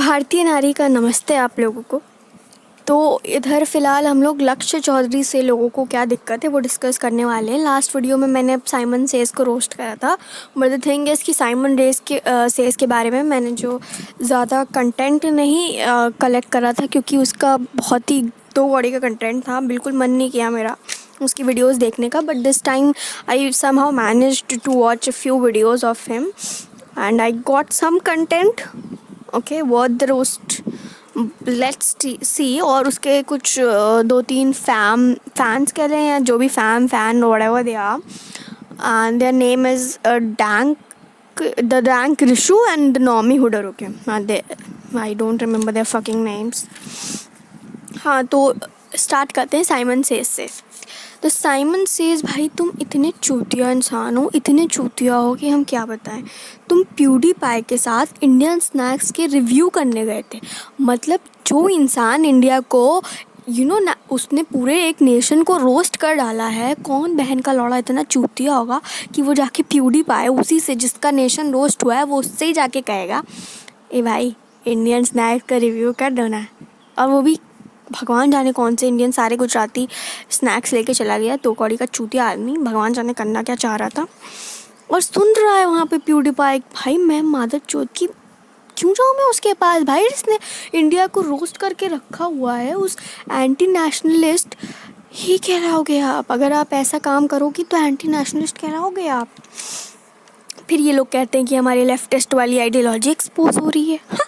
भारतीय नारी का नमस्ते आप लोगों को। तो इधर फ़िलहाल हम लोग लक्ष्य चौधरी से लोगों को क्या दिक्कत है वो डिस्कस करने वाले हैं। लास्ट वीडियो में मैंने साइमन सेस को रोस्ट करा था, बट द थिंग इज़ कि साइमन सेस के बारे में मैंने जो ज़्यादा कंटेंट नहीं कलेक्ट करा था, क्योंकि उसका बहुत ही 2 कौड़ी का कंटेंट था। बिल्कुल मन नहीं किया मेरा उसकी वीडियोज़ देखने का, but this time I somehow managed to watch a few videos of him and I got some content okay worth the roast. Let's see. और उसके कुछ 2-3 फैंस कह रहे हैं, जो भी fan whatever they are, and their name is the Dank Rishu and the Nomi Hooder. Okay, I don't remember their fucking names. हाँ, तो स्टार्ट करते हैं साइमन सेस से। तो साइमन सेस, भाई तुम इतने चूतिया इंसान हो, इतने चूतिया हो कि हम क्या बताएं। तुम प्यूडीपाई के साथ इंडियन स्नैक्स के रिव्यू करने गए थे। मतलब जो इंसान इंडिया को ना उसने पूरे एक नेशन को रोस्ट कर डाला है, कौन बहन का लौड़ा इतना चूतिया होगा कि वो जाके प्यूडीपाई, उसी से जिसका नेशन रोस्ट हुआ है, वो उससे ही जाके कहेगा ए भाई इंडियन स्नैक्स का रिव्यू कर दो ना। और वो भी भगवान जाने कौन से इंडियन सारे गुजराती स्नैक्स लेके चला गया। 2 कौड़ी का चूतिया आदमी, भगवान जाने करना क्या चाह रहा था। और सुन रहा है वहाँ पे प्यूडीपाई। भाई मैं मादर चौथ की क्यों जाऊँ मैं उसके पास, भाई जिसने इंडिया को रोस्ट करके रखा हुआ है, उस एंटी नेशनलिस्ट ही कहलाओगे आप। अगर आप ऐसा काम करोगी तो एंटी नेशनलिस्ट कहलाओगे आप। फिर ये लोग कहते हैं कि हमारी लेफ्टिस्ट वाली आइडियोलॉजी एक्सपोज हो रही है। हाँ,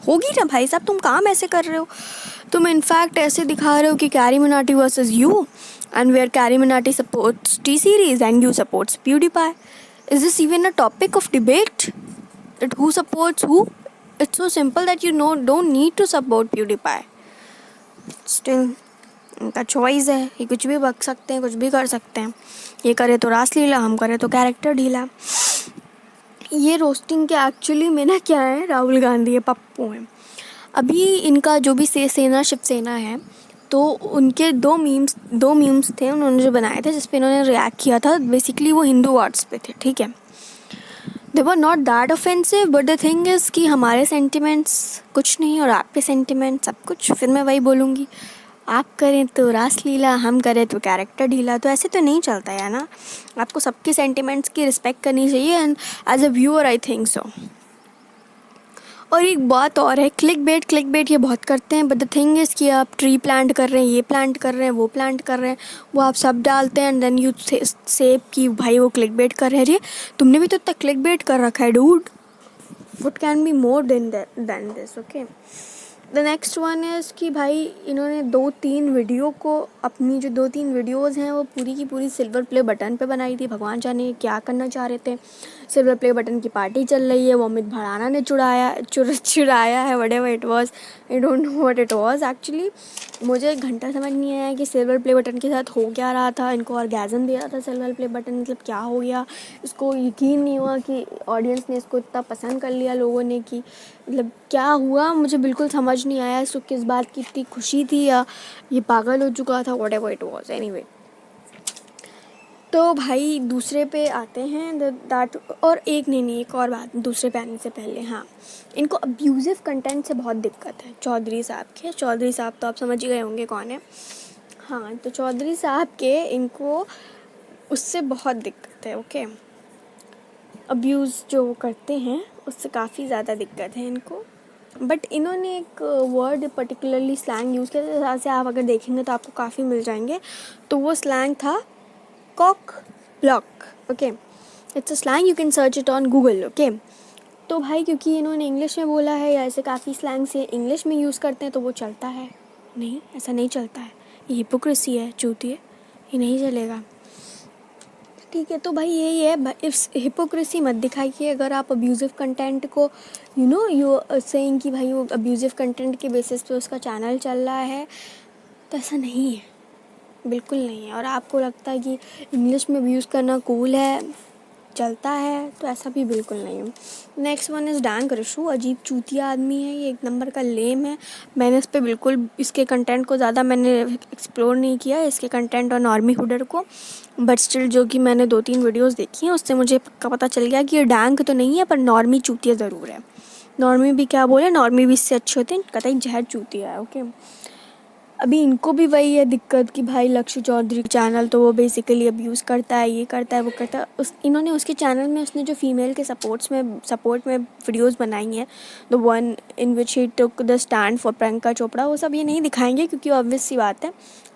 होगी ना भाई साहब, तुम काम ऐसे कर रहे हो। तुम इनफैक्ट ऐसे दिखा रहे हो कि Carry Minati versus you, and where Carry Minati supports T Series and you supports PewDiePie. Is this even a topic of debate that who supports who? It's so simple that don't need to support PewDiePie. Still उनका choice है, ये कुछ भी बक सकते हैं, कुछ भी कर सकते हैं। ये करे तो रासलीला, हम करे तो कैरेक्टर ढीला। ये रोस्टिंग के एक्चुअली में ना क्या है, राहुल गांधी है, पप्पू हैं। अभी इनका जो भी सेना शिवसेना है, तो उनके 2 मीम्स थे उन्होंने जो बनाए थे, जिस पे इन्होंने रिएक्ट किया था। बेसिकली वो हिंदू वर्ड्स पे थे, ठीक है। They were not that offensive, but the thing is कि हमारे सेंटिमेंट्स कुछ नहीं और आपके सेंटिमेंट सब कुछ। फिर मैं वही बोलूँगी, आप करें तो रासलीला, हम करें तो कैरेक्टर ढीला। तो ऐसे तो नहीं चलता है ना। आपको सबके सेंटिमेंट्स की रिस्पेक्ट करनी चाहिए, and as a viewer I think so. और एक बात और है, क्लिक बेट ये बहुत करते हैं, बट द थिंग इज़ कि आप ट्री प्लांट कर रहे हैं, ये प्लांट कर रहे हैं, वो प्लांट कर रहे हैं, वो आप सब डालते हैं, एंड देन यू से कि भाई वो क्लिक बेट कर रहे हैं। तुमने भी तो इतना क्लिक बेट कर रखा है dude. What can be more than this. Okay, the next one is कि भाई इन्होंने 2-3 वीडियो को, अपनी जो 2-3 वीडियोज़ हैं वो पूरी की पूरी सिल्वर प्ले बटन पे बनाई थी। भगवान जाने क्या करना चाह रहे थे। सिल्वर प्ले बटन की पार्टी चल रही है, वो अमित भड़ाना ने चुराया है, whatever it was. I don't know what it was actually. मुझे एक घंटा समझ नहीं आया कि सिल्वर प्ले बटन के साथ हो क्या रहा था। इनको ऑर्गेज़म दे रहा था सिल्वर प्ले बटन, मतलब क्या हो गया। इसको यकीन नहीं हुआ कि ऑडियंस ने इसको इतना पसंद कर लिया लोगों ने, कि मतलब क्या हुआ मुझे बिल्कुल समझ नहीं आया। इसको किस बात की इतनी खुशी थी, या ये पागल हो चुका था, व्हाटएवर इट वाज। एनीवे, तो भाई दूसरे पे आते हैं दैट। और एक और बात दूसरे पे आने से पहले, हाँ, इनको अब्यूज़िव कंटेंट से बहुत दिक्कत है चौधरी साहब के। चौधरी साहब तो आप समझ ही गए होंगे कौन है। हाँ, तो चौधरी साहब के इनको उससे बहुत दिक्कत है। ओके, अब्यूज़ जो वो करते हैं उससे काफ़ी ज़्यादा दिक्कत है इनको। बट इन्होंने एक वर्ड पर्टिकुलरली स्लैंग यूज़ किया, जैसे से आप अगर देखेंगे तो आपको काफ़ी मिल जाएंगे। तो वो स्लैंग था cock block. Okay, it's a slang, you can search it on Google. Okay, तो भाई क्योंकि इन्होंने इंग्लिश में बोला है, या ऐसे काफ़ी स्लैंग से इंग्लिश में यूज़ करते हैं, तो वो चलता है। नहीं, ऐसा नहीं चलता है, ये हिपोक्रेसी है, चूती है, ये नहीं चलेगा। ठीक है, तो भाई यही है, इस हिपोक्रेसी मत दिखाइए। अगर आप अब्यूज़िव कंटेंट को यू सेइंग कि भाई वो अब्यूज़िव कंटेंट के बेसिस पे उसका चैनल चल रहा है, तो ऐसा नहीं है, बिल्कुल नहीं है। और आपको लगता है कि इंग्लिश में यूज़ करना कूल है, चलता है, तो ऐसा भी बिल्कुल नहीं है। Next one is dank Rishu. अजीब चूतिया आदमी है ये, 1 नंबर का लेम है। मैंने इस पर बिल्कुल इसके कंटेंट को ज़्यादा मैंने एक्सप्लोर नहीं किया, इसके कंटेंट और नॉर्मी हुडर को। बट स्टिल जो कि मैंने 2-3 वीडियोज़ देखी हैं उससे मुझे पक्का पता चल गया कि ये डैंक तो नहीं है, पर नॉर्मी चूतिया ज़रूर है। नॉर्मी भी क्या बोले, नॉर्मी भी इससे अच्छे होते हैं, कतई जहर चूतिया है। ओके, अभी इनको भी वही है दिक्कत कि भाई लक्ष्य चौधरी चैनल तो वो बेसिकली अब्यूज़ करता है, ये करता है, वो करता है। इन्होंने उसके चैनल में उसने जो फीमेल के सपोर्ट में वीडियोस बनाई हैं, the one in which he took the stand for Priyanka Chopra, वो सब ये नहीं दिखाएंगे क्योंकि ऑब्वियस सी बात है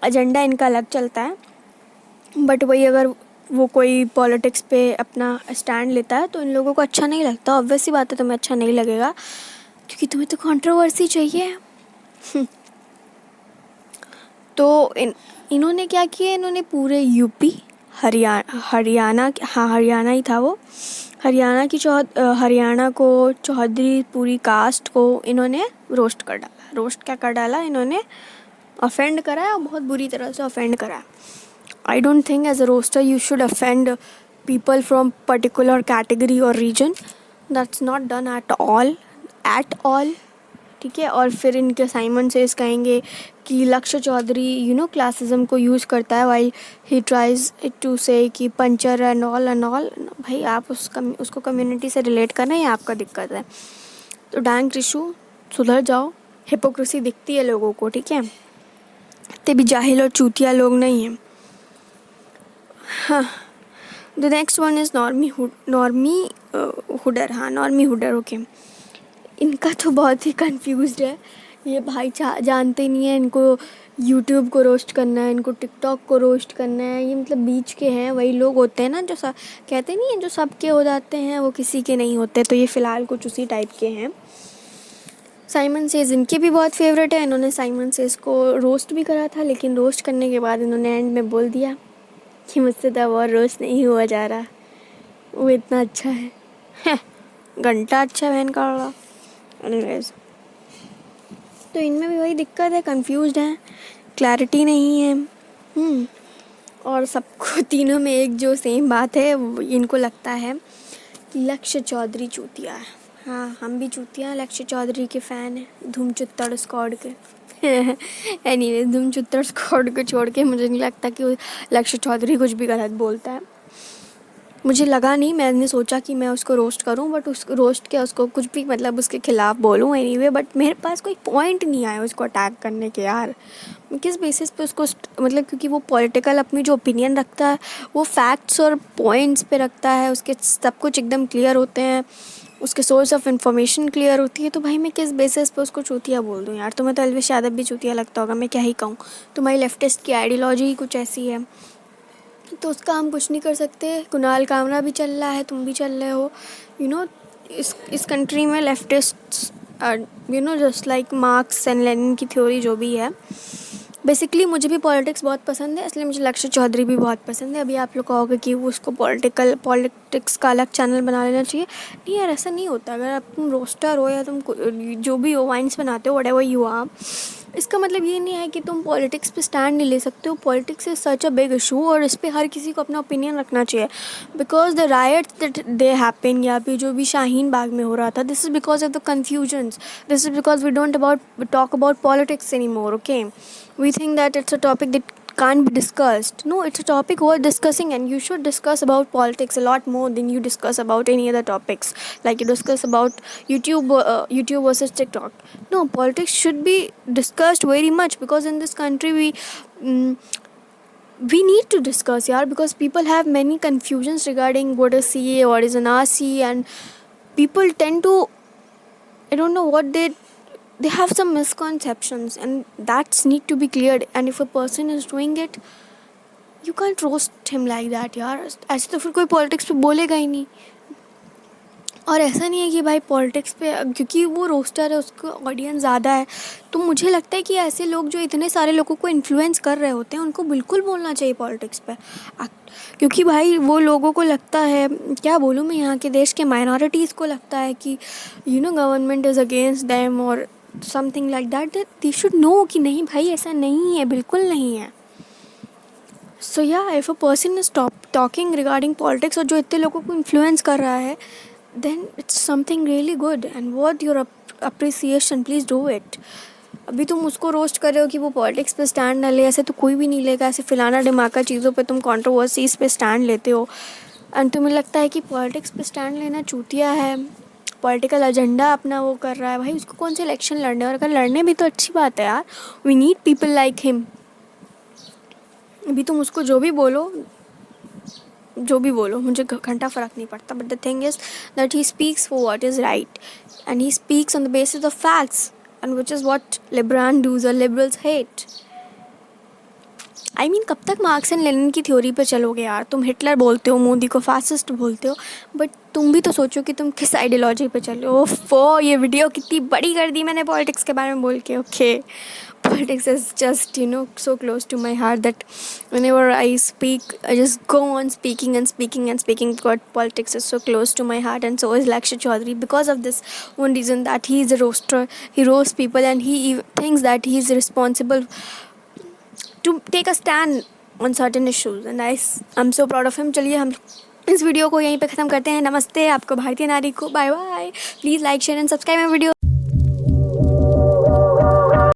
एजेंडा इनका अलग चलता है। बट वही अगर वो कोई पॉलिटिक्स पे अपना स्टैंड लेता है तो इन लोगों को अच्छा नहीं लगता। ऑब्वियस सी बात है तुम्हें अच्छा नहीं लगेगा क्योंकि तुम्हें तो कंट्रोवर्सी चाहिए। तो इन्होंने क्या किया, इन्होंने पूरे यूपी हरियाणा ही था वो, हरियाणा को चौधरी पूरी कास्ट को इन्होंने रोस्ट क्या कर डाला, इन्होंने ऑफेंड करा, बहुत बुरी तरह से ऑफेंड करा। I don't think as a roaster you should offend people from particular category और region, that's not done at all. ठीक है, और फिर इनके साइमन सेज कहेंगे कि लक्ष्य चौधरी क्लासिज्म को यूज़ करता है वाइल ही ट्राइज टू से कि पंचर एंड ऑल। भाई आप उसको कम्युनिटी से रिलेट करना, ये आपका दिक्कत है। तो डैंग टिशू सुधर जाओ, हिपोक्रेसी दिखती है लोगों को। ठीक है, इतने भी जाहिल और चूतिया लोग नहीं हैं। हाँ, द नेक्स्ट वन इज़ नॉर्मी हुडर। ओके, इनका तो बहुत ही कंफ्यूज्ड है ये भाई, जानते नहीं है इनको यूट्यूब को रोस्ट करना है, इनको टिकटॉक को रोस्ट करना है। ये मतलब बीच के हैं, वही लोग होते हैं ना जो कहते नहीं है जो सबके हो जाते हैं वो किसी के नहीं होते। तो ये फ़िलहाल कुछ उसी टाइप के हैं। साइमन सेज इनके भी बहुत फेवरेट है। इन्होंने साइमन सेज को रोस्ट भी करा था, लेकिन रोस्ट करने के बाद इन्होंने एंड में बोल दिया कि मुझसे तो और रोस्ट नहीं हुआ जा रहा, वो इतना अच्छा है घंटा अच्छा बहन का रहा। एनीवेज, तो इनमें भी वही दिक्कत है, कंफ्यूज्ड हैं, क्लैरिटी नहीं है। और सबको तीनों में एक जो सेम बात है, इनको लगता है कि लक्ष्य चौधरी चूतिया है। हाँ, हम भी चूतिया लक्ष्य चौधरी के फ़ैन हैं, धूम चुत्तड़ स्क्वाड के। एनीवेज, धूम चुत्तड़ स्क्वाड को छोड़ के मुझे नहीं लगता कि लक्ष्य चौधरी कुछ भी गलत बोलता है। मुझे लगा नहीं, मैंने सोचा कि मैं उसको रोस्ट करूं, बट उस रोस्ट के उसको कुछ भी मतलब उसके ख़िलाफ़ बोलूं एनीवे, बट मेरे पास कोई पॉइंट नहीं आया उसको अटैक करने के। यार किस बेसिस पे उसको मतलब, क्योंकि वो पॉलिटिकल अपनी जो ओपिनियन रखता है वो फैक्ट्स और पॉइंट्स पे रखता है, उसके सब कुछ एकदम क्लियर होते हैं, उसके सोर्स ऑफ इन्फॉर्मेशन क्लियर होती है। तो भाई मैं किस बेसिस पे उसको चूतिया बोल दूँ यार। तुम्हें तो अलविश यादव भी चूतिया लगता होगा, मैं क्या ही कहूँ। तुम्हारी लेफ्टिस्ट की आइडियोलॉजी ही कुछ ऐसी है, तो उसका हम कुछ नहीं कर सकते। कुणाल कामरा भी चल रहा है, तुम भी चल रहे हो। इस कंट्री में leftist just like marks and Lenin की थ्योरी जो भी है। बेसिकली मुझे भी पॉलिटिक्स बहुत पसंद है, इसलिए मुझे लक्ष्य चौधरी भी बहुत पसंद है। अभी आप लोग कहोगे कि वो उसको पॉलिटिक्स का अलग चैनल बना लेना चाहिए। नहीं यार, ऐसा नहीं होता। अगर तुम रोस्टर हो या तुम जो भी हो, वाइन्स बनाते हो, व्हाटएवर यू आर, इसका मतलब ये नहीं है कि तुम पॉलिटिक्स पे स्टैंड नहीं ले सकते हो। Politics is such a big issue और इस पर हर किसी को अपना ओपिनियन रखना चाहिए। Because the rights that they happen, या फिर जो भी शाहीन बाग में हो रहा था, this is because of the confusions, this is because we don't talk about politics anymore. Okay, we think that it's a topic that can't be discussed. No, it's a topic worth discussing, and you should discuss about politics a lot more than you discuss about any other topics. Like you discuss about YouTube versus TikTok. No, politics should be discussed very much, because in this country we need to discuss, yeah, because people have many confusions regarding what is CA, what is an RC, and people tend to, I don't know what they have some misconceptions, and that's need to be cleared. And if a person is doing it, you can't roast him like that यार। ऐसे तो फिर कोई politics पे बोलेगा ही नहीं। और ऐसा नहीं है कि भाई पॉलिटिक्स पे, क्योंकि वो रोस्टर है उसको ऑडियंस ज़्यादा है, तो मुझे लगता है कि ऐसे लोग जो इतने सारे लोगों को इन्फ्लुएंस कर रहे होते हैं उनको बिल्कुल बोलना चाहिए पॉलिटिक्स पे। क्योंकि भाई वो लोगों को लगता है, क्या बोलूँ मैं, यहाँ के देश के माइनॉरिटीज़ को लगता है कि गवर्नमेंट इज़ अगेंस्ट देम और something like that they should know कि नहीं भाई ऐसा नहीं है, बिल्कुल नहीं है। सो या if a person is talking regarding politics और जो इतने लोगों को इन्फ्लुएंस कर रहा है, then it's something really good and worth your appreciation, please do it. अभी तुम उसको रोस्ट कर रहे हो कि वो पॉलिटिक्स पे स्टैंड ना ले, ऐसे तो कोई भी नहीं लेगा। ऐसे फिलाना दिमागा चीज़ों पे तुम कंट्रोवर्सीज़ पे स्टैंड लेते हो, एंड तुम्हें लगता है कि पॉलिटिक्स पे स्टैंड लेना चूतिया है। पॉलिटिकल एजेंडा अपना वो कर रहा है। भाई उसको कौन से इलेक्शन लड़ने, और अगर लड़ने भी तो अच्छी बात है यार, we need people like him. अभी तुम उसको जो भी बोलो मुझे घंटा फ़र्क नहीं पड़ता, but the thing is that he speaks for what is right and he speaks on the basis of facts and which is what liberal does और लिबरल्स हेट। आई मीन कब तक मार्क्स एंड लेनिन की theory पे चलोगे यार? तुम Hitler बोलते हो, मोदी को फासिस्ट बोलते हो, बट तुम भी तो सोचो कि तुम किस आइडियोलॉजी पे चलो। ओफो, ये वीडियो कितनी बड़ी कर दी मैंने पॉलिटिक्स के बारे में बोल के। Okay, politics is just so close to my heart that whenever I speak, I just go on speaking and speaking and speaking, because politics is so close to my heart, and so is Lakshya Chaudhary, because of this one reason, that he is a roaster. He roasts people and he thinks that he is responsible to take a stand on certain issues, and I'm so proud of him. चलिए हम इस video को यहीं पे ख़त्म करते हैं। नमस्ते आपको, भारतीय नारी को, bye bye. Please like share and subscribe my video.